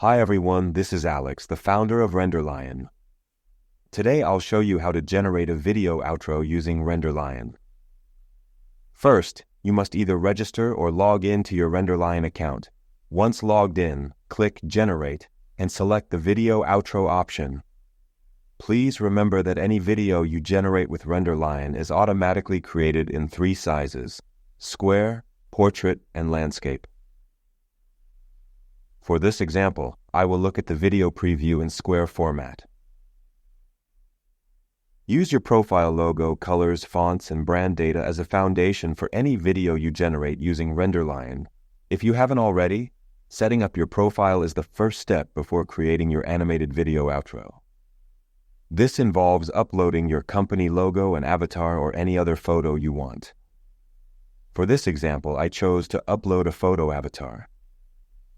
Hi everyone, this is Alex, the founder of RenderLion. Today I'll show you how to generate a video outro using RenderLion. First, you must either register or log in to your RenderLion account. Once logged in, click Generate and select the video outro option. Please remember that any video you generate with RenderLion is automatically created in 3 sizes: square, portrait, and landscape. For this example, I will look at the video preview in square format. Use your profile logo, colors, fonts, and brand data as a foundation for any video you generate using RenderLion. If you haven't already, setting up your profile is the first step before creating your animated video outro. This involves uploading your company logo and avatar or any other photo you want. For this example, I chose to upload a photo avatar.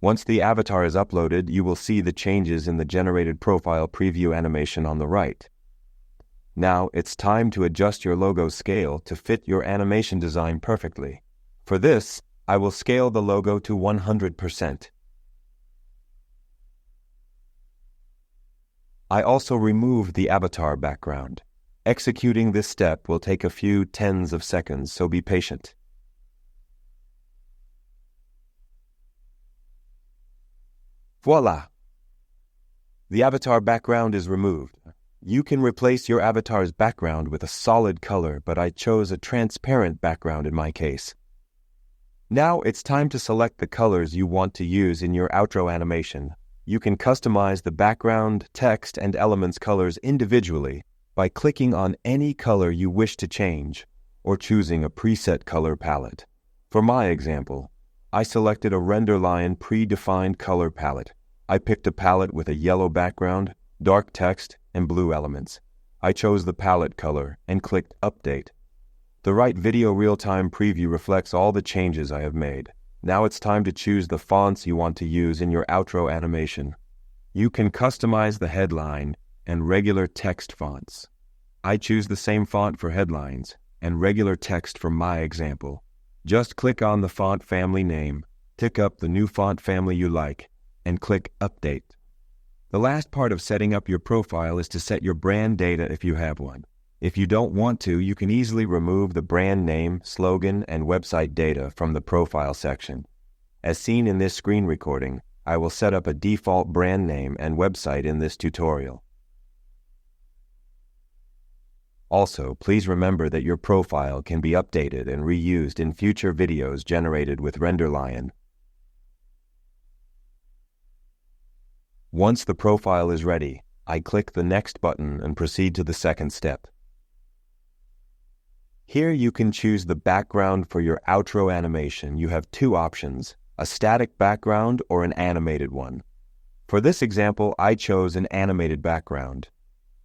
Once the avatar is uploaded, you will see the changes in the generated profile preview animation on the right. Now, it's time to adjust your logo scale to fit your animation design perfectly. For this, I will scale the logo to 100%. I also removed the avatar background. Executing this step will take a few tens of seconds, so be patient. Voila! The avatar background is removed. You can replace your avatar's background with a solid color, but I chose a transparent background in my case. Now it's time to select the colors you want to use in your outro animation. You can customize the background, text, and elements colors individually by clicking on any color you wish to change or choosing a preset color palette. For my example, I selected a RenderLion predefined color palette. I picked a palette with a yellow background, dark text, and blue elements. I chose the palette color and clicked Update. The right video real-time preview reflects all the changes I have made. Now it's time to choose the fonts you want to use in your outro animation. You can customize the headline and regular text fonts. I choose the same font for headlines and regular text for my example. Just click on the font family name, pick up the new font family you like, and click Update. The last part of setting up your profile is to set your brand data if you have one. If you don't want to, you can easily remove the brand name, slogan, and website data from the profile section. As seen in this screen recording, I will set up a default brand name and website in this tutorial. Also, please remember that your profile can be updated and reused in future videos generated with RenderLion. Once the profile is ready, I click the Next button and proceed to the second step. Here you can choose the background for your outro animation. You have 2 options, a static background or an animated one. For this example, I chose an animated background.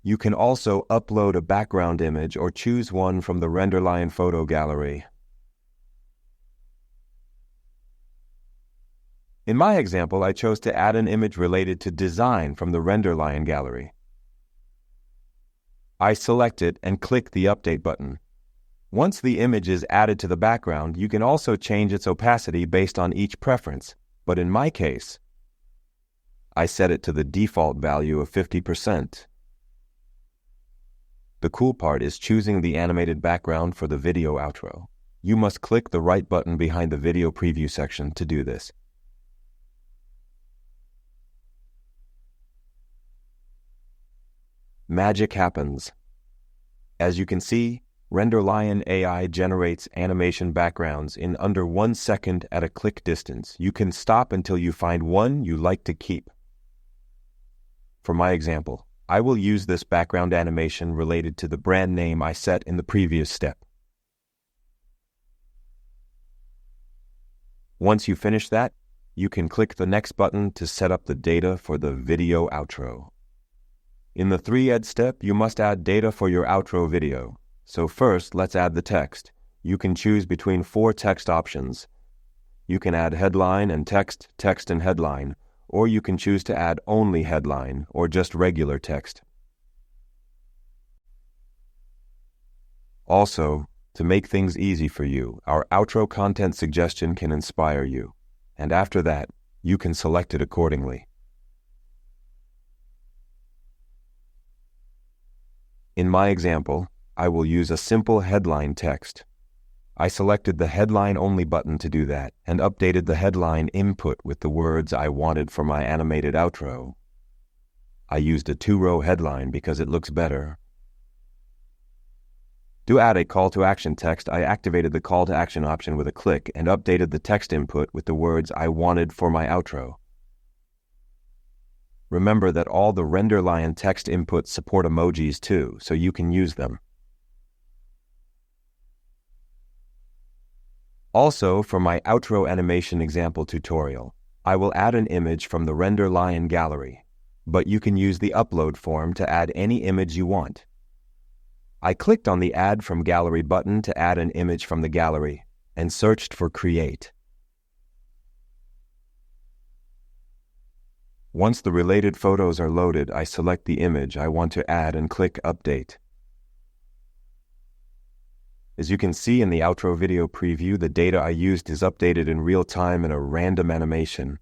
You can also upload a background image or choose one from the RenderLion photo gallery. In my example, I chose to add an image related to design from the RenderLion gallery. I select it and click the Update button. Once the image is added to the background, you can also change its opacity based on each preference, but in my case, I set it to the default value of 50%. The cool part is choosing the animated background for the video outro. You must click the right button behind the video preview section to do this. Magic happens. As you can see, RenderLion AI generates animation backgrounds in under 1 second at a click distance. You can stop until you find one you like to keep. For my example, I will use this background animation related to the brand name I set in the previous step. Once you finish that, you can click the next button to set up the data for the video outro. In the 3 step, you must add data for your outro video. So first, let's add the text. You can choose between 4 text options. You can add headline and text, text and headline, or you can choose to add only headline or just regular text. Also, to make things easy for you, our outro content suggestion can inspire you, and after that, you can select it accordingly. In my example, I will use a simple headline text. I selected the Headline Only button to do that and updated the headline input with the words I wanted for my animated outro. I used a 2-row headline because it looks better. To add a call to action text, I activated the call to action option with a click and updated the text input with the words I wanted for my outro. Remember that all the RenderLion text inputs support emojis too, so you can use them. Also, for my outro animation example tutorial, I will add an image from the RenderLion gallery, but you can use the upload form to add any image you want. I clicked on the Add from Gallery button to add an image from the gallery and searched for Create. Once the related photos are loaded, I select the image I want to add and click Update. As you can see in the outro video preview, the data I used is updated in real time in a random animation.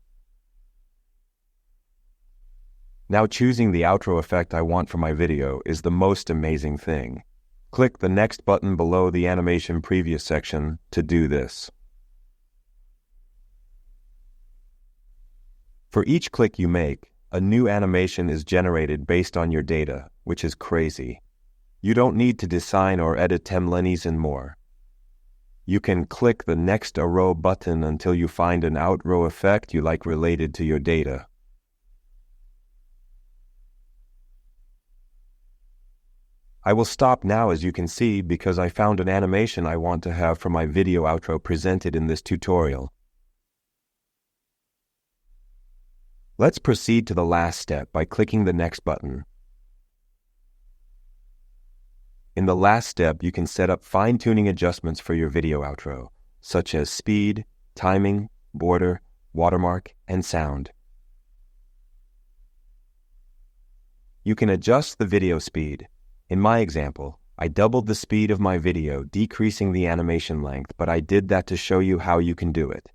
Now choosing the outro effect I want for my video is the most amazing thing. Click the Next button below the Animation Preview section to do this. For each click you make, a new animation is generated based on your data, which is crazy. You don't need to design or edit templates and more. You can click the Next Row button until you find an outrow effect you like related to your data. I will stop now, as you can see, because I found an animation I want to have for my video outro presented in this tutorial. Let's proceed to the last step by clicking the Next button. In the last step, you can set up fine-tuning adjustments for your video outro, such as speed, timing, border, watermark, and sound. You can adjust the video speed. In my example, I doubled the speed of my video, decreasing the animation length, but I did that to show you how you can do it.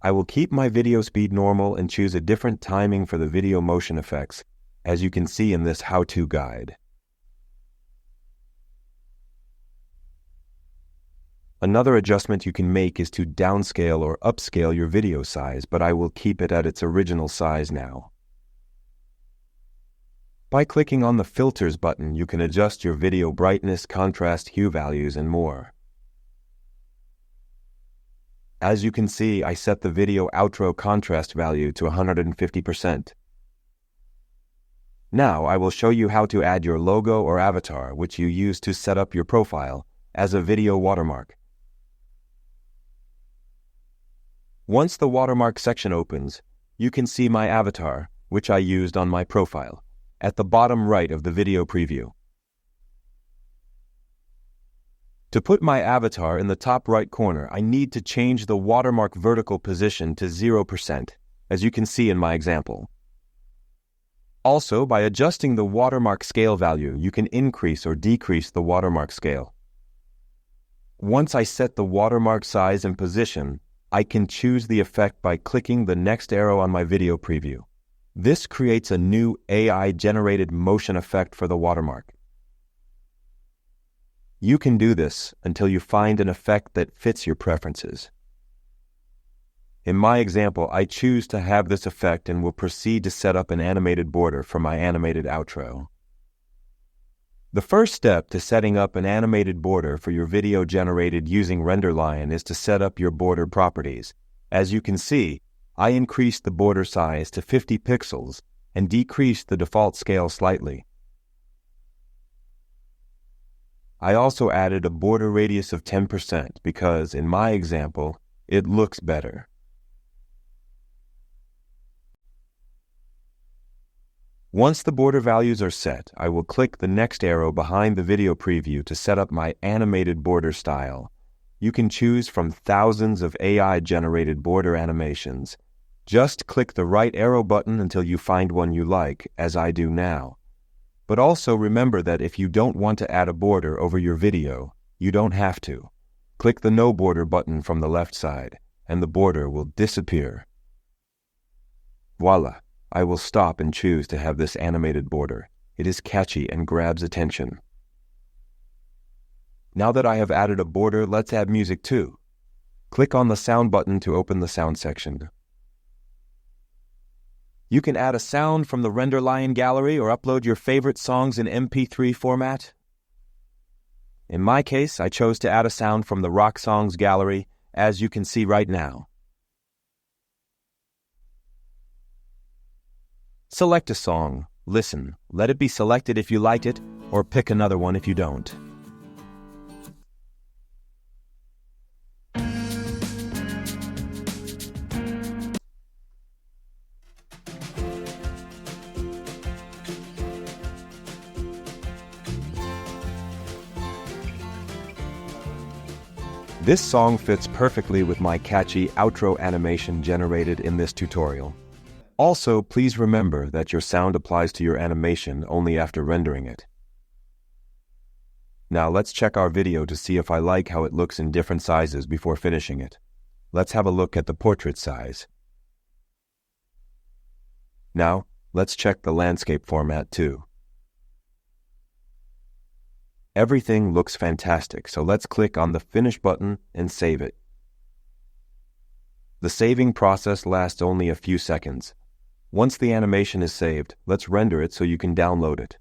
I will keep my video speed normal and choose a different timing for the video motion effects, as you can see in this how-to guide. Another adjustment you can make is to downscale or upscale your video size, but I will keep it at its original size now. By clicking on the Filters button, you can adjust your video brightness, contrast, hue values, and more. As you can see, I set the video outro contrast value to 150%. Now I will show you how to add your logo or avatar, which you use to set up your profile, as a video watermark. Once the watermark section opens, you can see my avatar, which I used on my profile, at the bottom right of the video preview. To put my avatar in the top right corner, I need to change the watermark vertical position to 0%, as you can see in my example. Also, by adjusting the watermark scale value, you can increase or decrease the watermark scale. Once I set the watermark size and position, I can choose the effect by clicking the next arrow on my video preview. This creates a new AI-generated motion effect for the watermark. You can do this until you find an effect that fits your preferences. In my example, I choose to have this effect and will proceed to set up an animated border for my animated outro. The first step to setting up an animated border for your video generated using RenderLion is to set up your border properties. As you can see, I increased the border size to 50 pixels and decreased the default scale slightly. I also added a border radius of 10% because, in my example, it looks better. Once the border values are set, I will click the next arrow behind the video preview to set up my animated border style. You can choose from thousands of AI-generated border animations. Just click the right arrow button until you find one you like, as I do now. But also remember that if you don't want to add a border over your video, you don't have to. Click the No Border button from the left side, and the border will disappear. Voila! I will stop and choose to have this animated border. It is catchy and grabs attention. Now that I have added a border, let's add music too. Click on the sound button to open the sound section. You can add a sound from the RenderLion gallery or upload your favorite songs in MP3 format. In my case, I chose to add a sound from the Rock Songs gallery, as you can see right now. Select a song, listen, let it be selected if you like it, or pick another one if you don't. This song fits perfectly with my catchy outro animation generated in this tutorial. Also, please remember that your sound applies to your animation only after rendering it. Now let's check our video to see if I like how it looks in different sizes before finishing it. Let's have a look at the portrait size. Now, let's check the landscape format too. Everything looks fantastic, so let's click on the Finish button and save it. The saving process lasts only a few seconds. Once the animation is saved, let's render it so you can download it.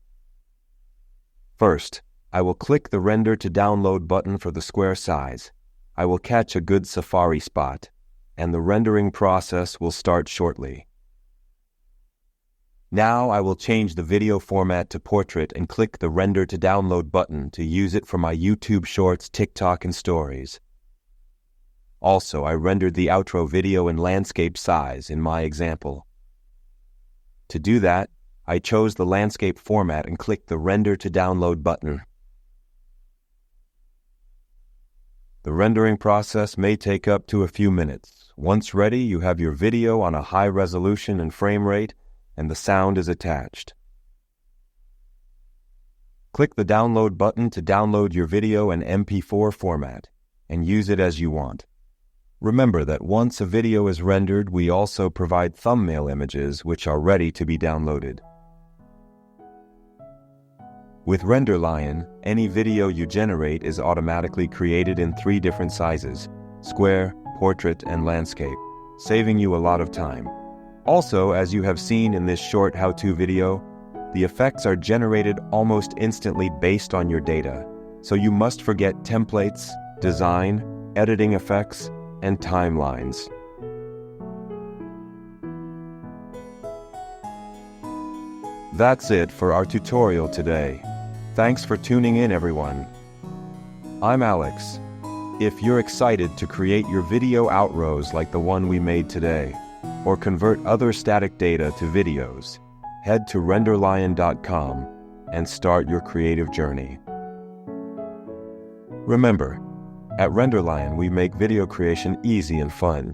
First, I will click the Render to Download button for the square size. I will catch a good safari spot, and the rendering process will start shortly. Now I will change the video format to portrait and click the Render to Download button to use it for my YouTube Shorts, TikTok, and Stories. Also, I rendered the outro video in landscape size in my example. To do that, I chose the landscape format and clicked the Render to Download button. The rendering process may take up to a few minutes. Once ready, you have your video on a high resolution and frame rate, and the sound is attached. Click the Download button to download your video in MP4 format and use it as you want. Remember that once a video is rendered, we also provide thumbnail images which are ready to be downloaded. With RenderLion, any video you generate is automatically created in 3 different sizes: square, portrait, and landscape, saving you a lot of time. Also, as you have seen in this short how-to video, the effects are generated almost instantly based on your data, so you must forget templates, design, editing effects, and timelines. That's it for our tutorial today. Thanks for tuning in, everyone. I'm Alex. If you're excited to create your video outros like the one we made today, or convert other static data to videos, head to RenderLion.com and start your creative journey. Remember, at RenderLion we make video creation easy and fun.